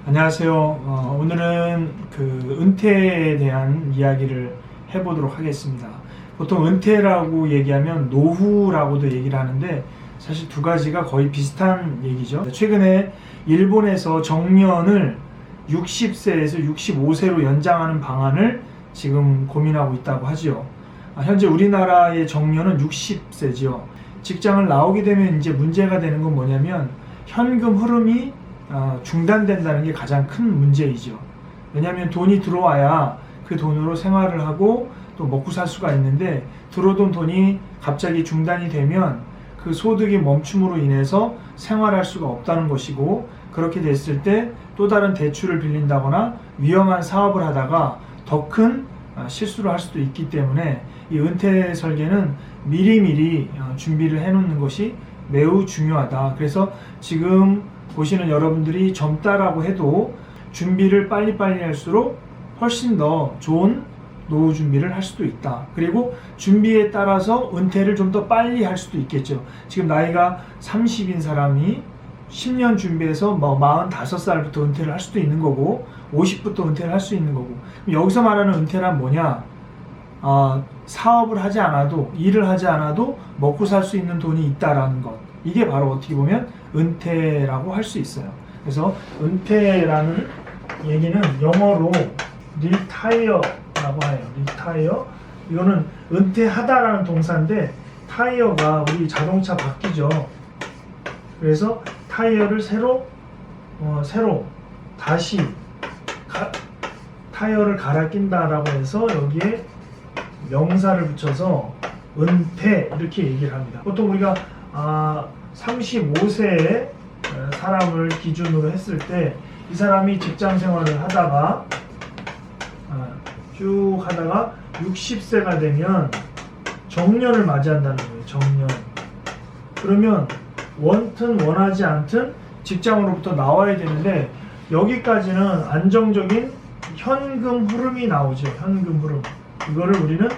안녕하세요. 오늘은 은퇴에 대한 이야기를 해보도록 하겠습니다. 보통 은퇴라고 얘기하면 노후라고도 얘기를 하는데 사실 두 가지가 거의 비슷한 얘기죠. 최근에 일본에서 정년을 60세에서 65세로 연장하는 방안을 지금 고민하고 있다고 하죠. 현재 우리나라의 정년은 60세죠. 직장을 나오게 되면 이제 문제가 되는 건 뭐냐면 현금 흐름이 중단된다는 게 가장 큰 문제이죠. 왜냐하면 돈이 들어와야 그 돈으로 생활을 하고 또 먹고 살 수가 있는데 들어온 돈이 갑자기 중단이 되면 그 소득의 멈춤으로 인해서 생활할 수가 없다는 것이고, 그렇게 됐을 때 또 다른 대출을 빌린다거나 위험한 사업을 하다가 더 큰 실수를 할 수도 있기 때문에 이 은퇴 설계는 미리미리 준비를 해 놓는 것이 매우 중요하다. 그래서 지금 보시는 여러분들이 젊다라고 해도 준비를 빨리빨리 할수록 훨씬 더 좋은 노후 준비를 할 수도 있다. 그리고 준비에 따라서 은퇴를 좀 더 빨리 할 수도 있겠죠. 지금 나이가 30인 사람이 10년 준비해서 45살부터 은퇴를 할 수도 있는 거고 50부터 은퇴를 할 수 있는 거고. 여기서 말하는 은퇴란 뭐냐? 사업을 하지 않아도, 일을 하지 않아도 먹고 살 수 있는 돈이 있다라는 것. 이게 바로 어떻게 보면 은퇴라고 할 수 있어요. 그래서 은퇴라는 얘기는 영어로 retire라고 해요. retire. 이거는 은퇴하다라는 동사인데 타이어가 우리 자동차 바뀌죠. 그래서 타이어를 새로 다시 타이어를 갈아 낀다라고 해서 여기에 명사를 붙여서 은퇴 이렇게 얘기를 합니다. 보통 우리가 35세의 사람을 기준으로 했을 때 이 사람이 직장 생활을 하다가 쭉 하다가 60세가 되면 정년을 맞이한다는 거예요. 정년. 그러면 원튼 원하지 않든 직장으로부터 나와야 되는데 여기까지는 안정적인 현금 흐름이 나오죠. 현금 흐름. 이거를 우리는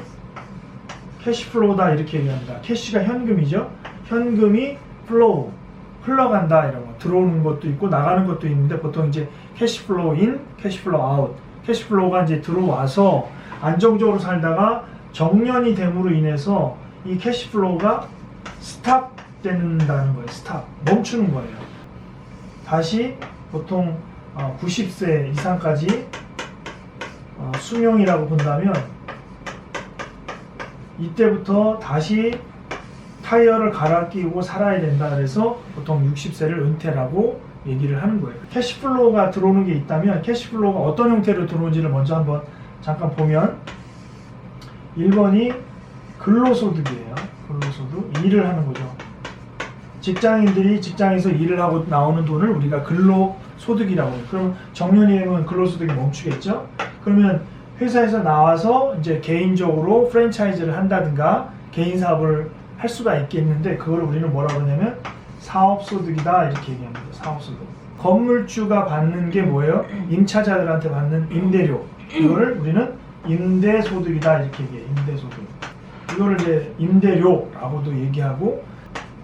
캐시플로우다 이렇게 얘기합니다. 캐시가 현금이죠. 현금이 플로우, 흘러간다 이런 거. 들어오는 것도 있고 나가는 것도 있는데 보통 이제 캐시플로우 인, 캐시플로우 아웃. 캐시플로우가 이제 들어와서 안정적으로 살다가 정년이 됨으로 인해서 이 캐시플로우가 스탑 된다는 거예요. 스탑. 멈추는 거예요. 다시 보통 90세 이상까지 수명이라고 본다면 이때부터 다시 타이어를 갈아 끼우고 살아야 된다. 그래서 보통 60세를 은퇴라고 얘기를 하는 거예요. 캐시플로우가 들어오는 게 있다면 캐시플로우가 어떤 형태로 들어오는지를 먼저 한번 잠깐 보면 1번이 근로소득이에요. 근로소득. 일을 하는 거죠. 직장인들이 직장에서 일을 하고 나오는 돈을 우리가 근로소득이라고 해요. 그럼 정년이 되면 근로소득이 멈추겠죠? 그러면 회사에서 나와서 이제 개인적으로 프랜차이즈를 한다든가 개인 사업을 할 수가 있겠는데 그걸 우리는 뭐라고 하냐면 사업소득이다 이렇게 얘기합니다. 사업소득. 건물주가 받는 게 뭐예요? 임차자들한테 받는 임대료. 이거를 우리는 임대소득이다 이렇게 얘기해요. 임대소득. 이거를 이제 임대료라고도 얘기하고,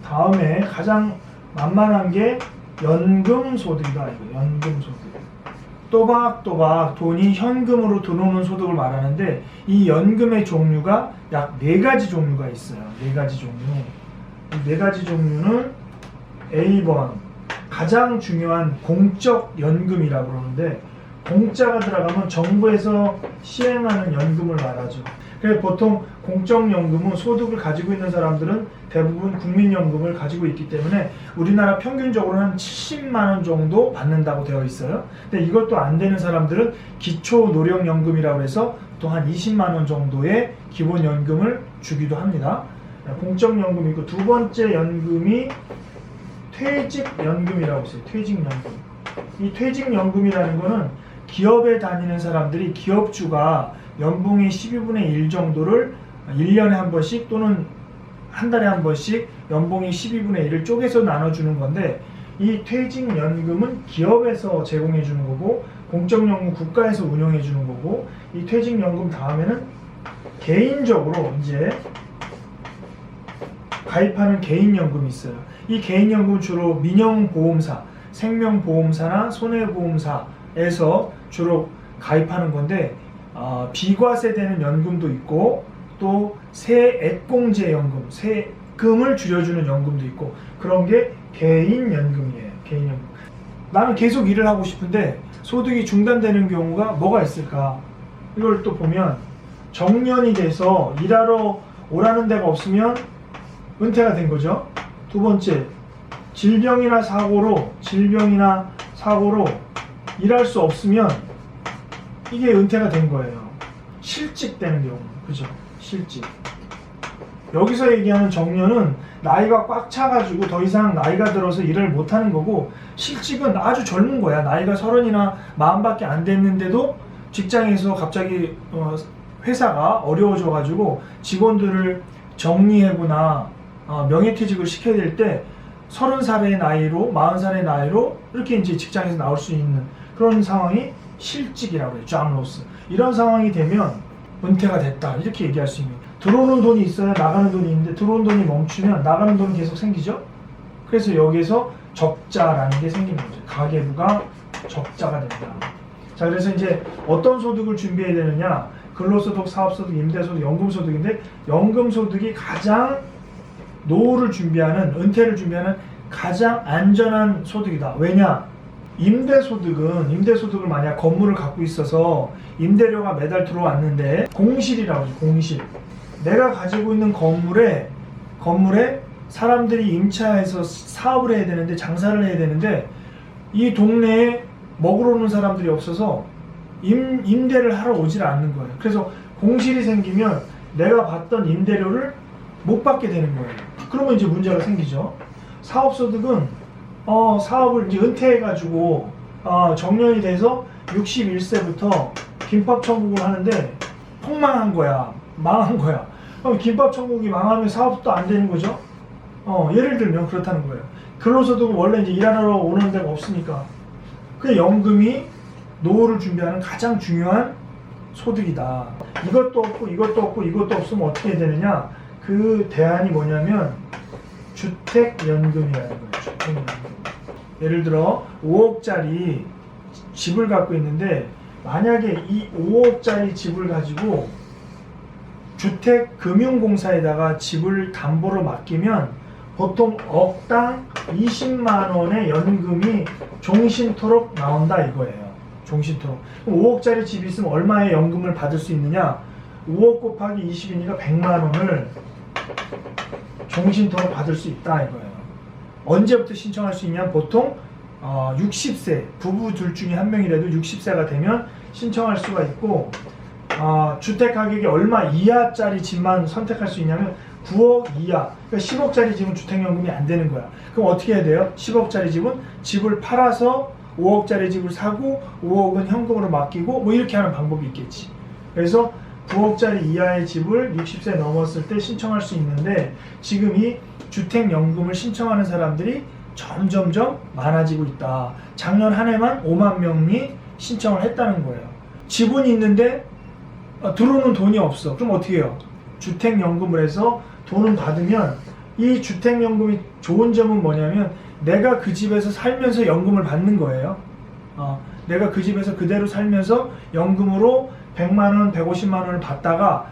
다음에 가장 만만한 게 연금소득이다. 이거 연금소득. 또박또박 돈이 현금으로 들어오는 소득을 말하는데 이 연금의 종류가 약 4가지 종류가 있어요. 4가지 종류. 이 4가지 종류는 A번 가장 중요한 공적 연금이라고 그러는데, 공짜가 들어가면 정부에서 시행하는 연금을 말하죠. 그래서 보통 공적연금은 소득을 가지고 있는 사람들은 대부분 국민연금을 가지고 있기 때문에 우리나라 평균적으로 한 70만 원 정도 받는다고 되어 있어요. 근데 이것도 안 되는 사람들은 기초노령연금이라고 해서 또 한 20만 원 정도의 기본연금을 주기도 합니다. 공적연금이고, 두 번째 연금이 퇴직연금이라고 있어요. 퇴직연금. 이 퇴직연금이라는 거는 기업에 다니는 사람들이 기업주가 연봉의 12분의 1 정도를 1년에 한 번씩 또는 한 달에 한 번씩 연봉의 12분의 1을 쪼개서 나눠주는 건데, 이 퇴직연금은 기업에서 제공해 주는 거고 공적연금 국가에서 운영해 주는 거고, 이 퇴직연금 다음에는 개인적으로 이제 가입하는 개인연금이 있어요. 이 개인연금은 주로 민영보험사, 생명보험사나 손해보험사에서 주로 가입하는 건데 비과세되는 연금도 있고 또 세액공제연금, 세금을 줄여주는 연금도 있고 그런 게 개인연금이에요. 개인연금. 나는 계속 일을 하고 싶은데 소득이 중단되는 경우가 뭐가 있을까? 이걸 또 보면 정년이 돼서 일하러 오라는 데가 없으면 은퇴가 된 거죠. 두 번째, 질병이나 사고로 일할 수 없으면 이게 은퇴가 된 거예요. 실직되는 경우, 그죠? 실직. 여기서 얘기하는 정년은 나이가 꽉 차가지고 더 이상 나이가 들어서 일을 못하는 거고, 실직은 아주 젊은 거야. 나이가 30이나 40밖에 안 됐는데도 직장에서 갑자기 회사가 어려워져가지고 직원들을 정리하거나 명예퇴직을 시켜야 될 때 30살의 나이로 40살의 나이로 이렇게 이제 직장에서 나올 수 있는 그런 상황이 실직이라고 해요. 잡로스. 이런 상황이 되면 은퇴가 됐다 이렇게 얘기할 수 있는. 들어오는 돈이 있어야 나가는 돈이 있는데 들어오는 돈이 멈추면 나가는 돈이 계속 생기죠. 그래서 여기에서 적자라는 게 생기는 거죠. 가계부가 적자가 된다. 자, 그래서 이제 어떤 소득을 준비해야 되느냐? 근로소득, 사업소득, 임대소득, 연금소득인데 연금소득이 가장 노후를 준비하는, 은퇴를 준비하는 가장 안전한 소득이다. 왜냐? 임대소득을 만약 건물을 갖고 있어서 임대료가 매달 들어왔는데 공실이라고 하죠. 공실. 내가 가지고 있는 건물에 사람들이 임차해서 사업을 해야 되는데 장사를 해야 되는데 이 동네에 먹으러 오는 사람들이 없어서 임대를 하러 오질 않는 거예요. 그래서 공실이 생기면 내가 받던 임대료를 못 받게 되는 거예요. 그러면 이제 문제가 생기죠. 사업소득은 사업을 이제 은퇴해가지고 정년이 돼서 61세부터 김밥 천국을 하는데 폭망한 거야. 망한 거야. 그럼 김밥 천국이 망하면 사업도 안 되는 거죠. 예를 들면 그렇다는 거예요. 근로소득은 원래 이제 일하러 오는 데가 없으니까. 그 연금이 노후를 준비하는 가장 중요한 소득이다. 이것도 없고 이것도 없고 이것도 없으면 어떻게 해야 되느냐? 그 대안이 뭐냐면 주택연금이라는 거예요. 주택연금. 예를 들어 5억짜리 집을 갖고 있는데 만약에 이 5억짜리 집을 가지고 주택금융공사에다가 집을 담보로 맡기면 보통 억당 20만 원의 연금이 종신토록 나온다 이거예요. 종신토록. 그럼 5억짜리 집이 있으면 얼마의 연금을 받을 수 있느냐? 5억 곱하기 20이니까 100만 원을 종신토록 받을 수 있다 이거예요. 언제부터 신청할 수 있냐? 보통 60세, 부부 둘 중에 한 명이라도 60세가 되면 신청할 수가 있고, 주택 가격이 얼마 이하짜리 집만 선택할 수 있냐면 9억 이하, 그러니까 10억짜리 집은 주택연금이 안 되는 거야. 그럼 어떻게 해야 돼요? 10억짜리 집은 집을 팔아서 5억짜리 집을 사고 5억은 현금으로 맡기고 뭐 이렇게 하는 방법이 있겠지. 그래서 9억짜리 이하의 집을 60세 넘었을 때 신청할 수 있는데 지금 이 주택연금을 신청하는 사람들이 점점점 많아지고 있다. 작년 한 해만 5만 명이 신청을 했다는 거예요. 지분이 있는데 들어오는 돈이 없어. 그럼 어떻게 해요? 주택연금을 해서 돈을 받으면 이 주택연금이 좋은 점은 뭐냐면 내가 그 집에서 살면서 연금을 받는 거예요. 내가 그 집에서 그대로 살면서 연금으로 100만 원, 150만 원을 받다가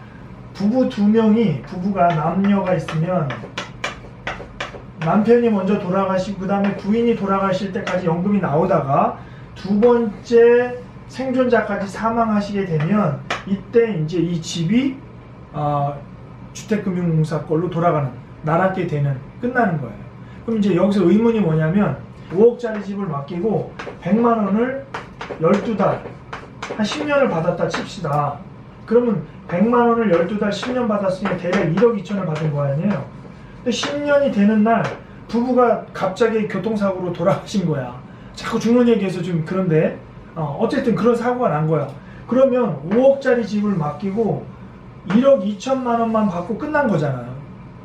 부부 두 명이, 부부가 남녀가 있으면 남편이 먼저 돌아가시고 그 다음에 부인이 돌아가실 때까지 연금이 나오다가 두 번째 생존자까지 사망하시게 되면 이때 이제 이 집이 주택금융공사 걸로 돌아가는, 나락게 되는, 끝나는 거예요. 그럼 이제 여기서 의문이 뭐냐면 5억짜리 집을 맡기고 100만 원을 12달, 한 10년을 받았다 칩시다. 그러면 100만 원을 12달 10년 받았으니 대략 1억 2천을 받은 거 아니에요. 근데 10년이 되는 날 부부가 갑자기 교통사고로 돌아가신 거야. 자꾸 죽는 얘기해서 좀 그런데 어쨌든 그런 사고가 난 거야. 그러면 5억짜리 집을 맡기고 1억 2천만 원만 받고 끝난 거잖아요.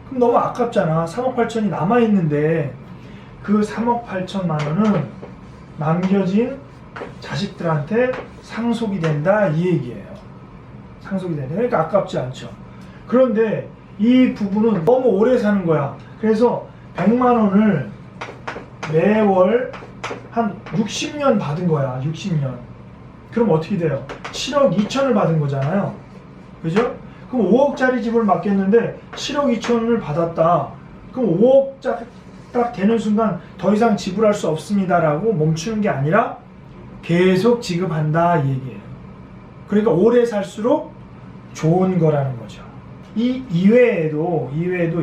그럼 너무 아깝잖아. 3억 8천이 남아있는데 그 3억 8천만 원은 남겨진 자식들한테 상속이 된다 이 얘기예요. 상속이 된다. 그러니까 아깝지 않죠. 그런데 이 부부는 너무 오래 사는 거야. 그래서 100만 원을 매월 한 60년 받은 거야. 60년. 그럼 어떻게 돼요? 7억 2천을 받은 거잖아요. 그죠? 그럼 5억짜리 집을 맡겼는데 7억 2천을 받았다. 그럼 5억 딱 되는 순간 더 이상 지불할 수 없습니다라고 멈추는 게 아니라 계속 지급한다 이 얘기예요. 그러니까 오래 살수록 좋은 거라는 거죠. 이 이외에도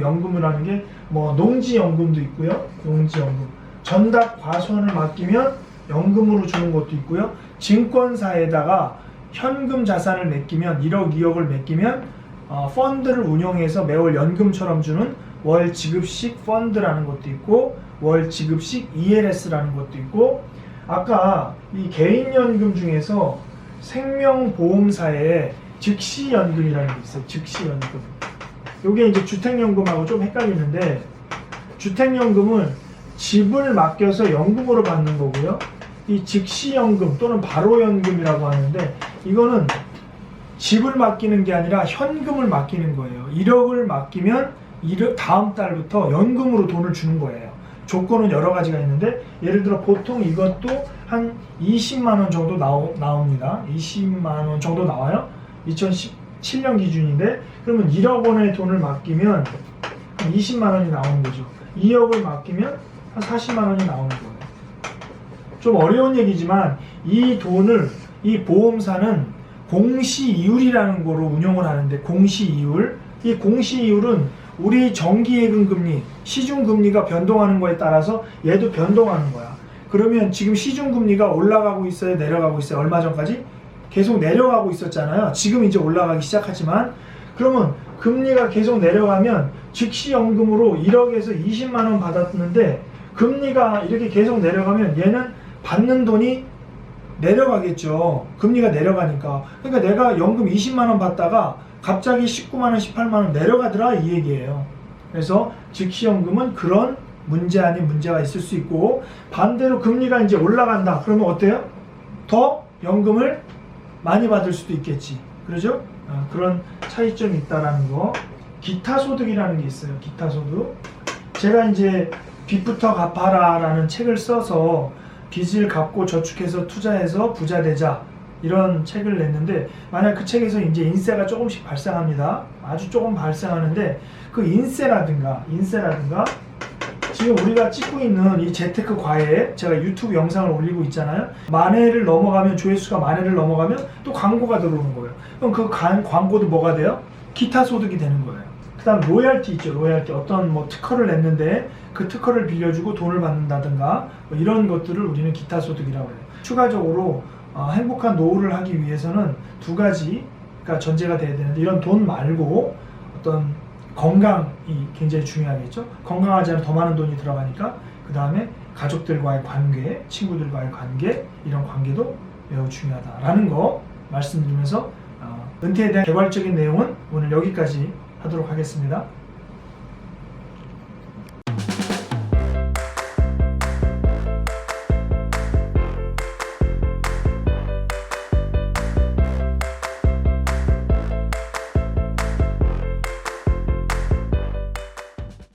연금을 하는 게 뭐 농지연금도 있고요. 농지연금. 전답 과손을 맡기면 연금으로 주는 것도 있고요. 증권사에다가 현금 자산을 맡기면 1억, 2억을 맡기면 펀드를 운영해서 매월 연금처럼 주는 월 지급식 펀드라는 것도 있고 월 지급식 ELS라는 것도 있고 아까 이 개인연금 중에서 생명보험사에 즉시연금이라는 게 있어요. 즉시연금. 이게 이제 주택연금하고 좀 헷갈리는데 주택연금은 집을 맡겨서 연금으로 받는 거고요. 이 즉시연금 또는 바로연금이라고 하는데 이거는 집을 맡기는 게 아니라 현금을 맡기는 거예요. 1억을 맡기면 다음 달부터 연금으로 돈을 주는 거예요. 조건은 여러 가지가 있는데 예를 들어 보통 이것도 한 20만 원 정도 나옵니다. 20만 원 정도 나와요. 2017년 기준인데 그러면 1억 원의 돈을 맡기면 한 20만 원이 나오는 거죠. 2억을 맡기면 한 40만 원이 나오는 거예요. 좀 어려운 얘기지만 이 돈을 이 보험사는 공시이율이라는 거로 운용을 하는데 공시이율 이 공시이율은 우리 정기예금 금리 시중금리가 변동하는 거에 따라서 얘도 변동하는 거야. 그러면 지금 시중금리가 올라가고 있어요 내려가고 있어요? 얼마 전까지 계속 내려가고 있었잖아요. 지금 이제 올라가기 시작하지만 그러면 금리가 계속 내려가면 즉시연금으로 1억에서 20만 원 받았는데 금리가 이렇게 계속 내려가면 얘는 받는 돈이 내려가겠죠. 금리가 내려가니까. 그러니까 내가 연금 20만 원 받다가 갑자기 19만 원, 18만 원 내려가더라 이 얘기예요. 그래서 즉시연금은 그런 문제 아닌 문제가 있을 수 있고 반대로 금리가 이제 올라간다. 그러면 어때요? 더 연금을 많이 받을 수도 있겠지. 그러죠? 그런 차이점이 있다라는 거. 기타 소득이라는 게 있어요. 기타 소득. 제가 이제 빚부터 갚아라라는 책을 써서 빚을 갚고 저축해서 투자해서 부자 되자 이런 책을 냈는데 만약 그 책에서 이제 인세가 조금씩 발생합니다. 아주 조금 발생하는데 그 인세라든가 지금 우리가 찍고 있는 이 재테크 과외 제가 유튜브 영상을 올리고 있잖아요. 만회를 넘어가면 조회수가 만회를 넘어가면 또 광고가 들어오는 거예요. 그럼 그 광고도 뭐가 돼요? 기타 소득이 되는 거예요. 그 다음 로열티 있죠. 로열티 어떤 뭐 특허를 냈는데 그 특허를 빌려주고 돈을 받는다든가 뭐 이런 것들을 우리는 기타 소득이라고 해요. 추가적으로 행복한 노후를 하기 위해서는 두 가지가 전제가 돼야 되는데 이런 돈 말고 어떤 건강이 굉장히 중요하겠죠. 건강하지 않으면 더 많은 돈이 들어가니까 그 다음에 가족들과의 관계, 친구들과의 관계 이런 관계도 매우 중요하다라는 거 말씀드리면서 은퇴에 대한 개괄적인 내용은 오늘 여기까지 하도록 하겠습니다.